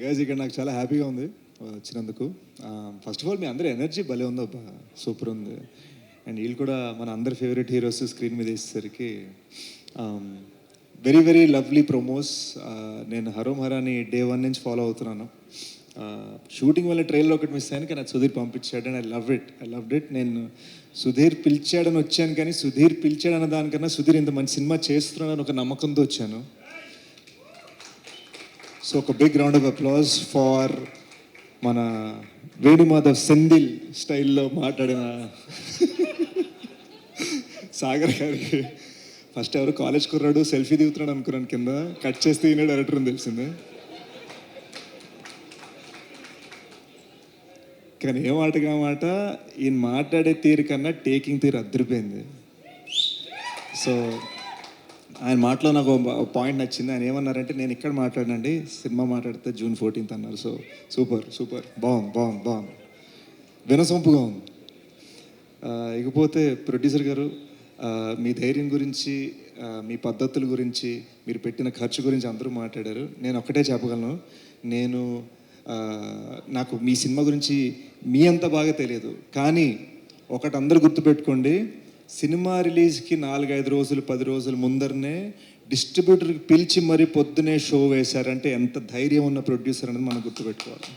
Guys ఇక్కడ నాకు చాలా హ్యాపీగా ఉంది వచ్చినందుకు. ఫస్ట్ ఆఫ్ ఆల్ మీ అందరి ఎనర్జీ భలే ఉందబ్బా, సూపర్ ఉంది. అండ్ వీళ్ళు కూడా మన అందరి ఫేవరెట్ హీరోస్ స్క్రీన్ మీద వేసేసరికి వెరీ వెరీ లవ్లీ ప్రొమోస్. నేను హరోం హరాని డే 1 నుంచి ఫాలో అవుతున్నాను. షూటింగ్ వల్ల ట్రైలర్ ఒకటి మిస్ అయ్యాను, కానీ అది సుధీర్ పంపించాడు అండ్ ఐ లవ్డ్ ఇట్. నేను సుధీర్ పిలిచాడని వచ్చాను, కానీ సుధీర్ పిలిచాడన్న దానికన్నా సుధీర్ ఇంత మంచి సినిమా చేస్తున్నాడని ఒక నమ్మకంతో వచ్చాను. సో ఒక big round of applause for మన వేణుమాధవ్ సెందిల్ స్టైల్లో మాట్లాడిన సాగర్ గారికి. ఫస్ట్ ఎవరు కాలేజ్ కుర్రాడు సెల్ఫీ దిగుతున్నాడు అనుకున్నాను, కింద కట్ చేస్తే ఈయన డైరెక్టర్ అని తెలిసింది. కానీ ఏ మాటగా మాట ఈయన మాట్లాడే తీరు కన్నా టేకింగ్ తీరు అద్దరిపోయింది. సో ఆయన మాటలో నాకు పాయింట్ నచ్చింది. ఆయన ఏమన్నారంటే, నేను ఇక్కడ మాట్లాడినండి, సినిమా మాట్లాడితే June 14th అన్నారు. సో సూపర్ బాగుంది, వినసొంపుగా ఉంది. ఇకపోతే ప్రొడ్యూసర్ గారు, మీ ధైర్యం గురించి, మీ పద్ధతుల గురించి, మీరు పెట్టిన ఖర్చు గురించి అందరూ మాట్లాడారు. నేను ఒక్కటే చెప్పగలను, నాకు మీ సినిమా గురించి మీ అంత బాగా తెలియదు, కానీ ఒకటి అందరూ గుర్తుపెట్టుకోండి, సినిమా రిలీజ్కి 4-5 రోజులు 10 రోజుల ముందరనే డిస్ట్రిబ్యూటర్కి పిలిచి మరీ పొద్దునే షో వేశారంటే ఎంత ధైర్యం ఉన్న ప్రొడ్యూసర్ అనేది మనం గుర్తుపెట్టుకోవాలి.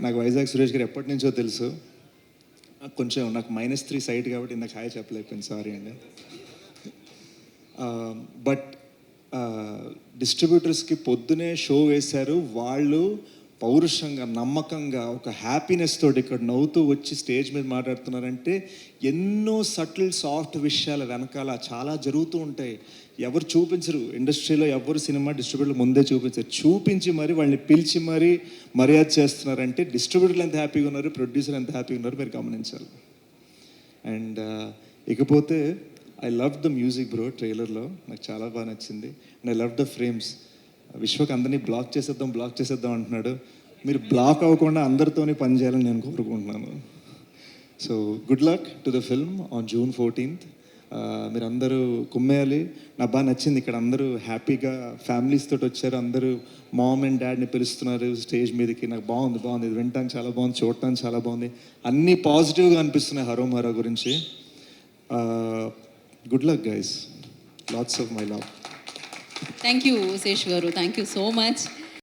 నాకు వైజాగ్ సురేష్ గారు ఎప్పటి నుంచో తెలుసు. కొంచెం నాకు -3 సైట్ కాబట్టి ఇందాక హాయ్ చెప్పలేకపోయింది, సారీ అండి. బట్ డిస్ట్రిబ్యూటర్స్కి పొద్దునే షో వేశారు. వాళ్ళు పౌరుషంగా, నమ్మకంగా, ఒక హ్యాపీనెస్ తోటి ఇక్కడ నవ్వుతూ వచ్చి స్టేజ్ మీద మాట్లాడుతున్నారంటే ఎన్నో సటిల్ సాఫ్ట్ విషయాల వెనకాల చాలా జరుగుతూ ఉంటాయి. ఎవరు చూపించరు ఇండస్ట్రీలో, ఎవరు సినిమా డిస్ట్రిబ్యూటర్లు ముందే చూపించరు. చూపించి మరి వాళ్ళని పిలిచి మరీ మర్యాద చేస్తున్నారంటే డిస్ట్రిబ్యూటర్లు ఎంత హ్యాపీగా ఉన్నారు, ప్రొడ్యూసర్ ఎంత హ్యాపీగా ఉన్నారు మీరు గమనించాలి. అండ్ ఇకపోతే I love the music bro. ట్రైలర్లో నాకు చాలా బాగా నచ్చింది. And I love the frames. Vishwak అందరినీ బ్లాక్ చేసేద్దాం అంటున్నాడు. మీరు బ్లాక్ అవ్వకుండా అందరితోనే పని చేయాలని నేను కోరుకుంటున్నాను. So good luck to the film on June 14th. మీరు అందరూ కుమ్మేయాలి. నాకు బాగా నచ్చింది, ఇక్కడ అందరూ హ్యాపీగా ఫ్యామిలీస్ తోటి వచ్చారు. అందరూ మామ్ అండ్ డాడ్ని పిలుస్తున్నారు స్టేజ్ మీదకి. నాకు బాగుంది. ఇది వినటానికి చాలా బాగుంది, చూడటానికి చాలా బాగుంది. అన్నీ పాజిటివ్గా అనిపిస్తున్నాయి హరోం హరా గురించి. Good luck guys, lots of my love. Thank you Sesh గారు, థ్యాంక్ యూ సో మచ్.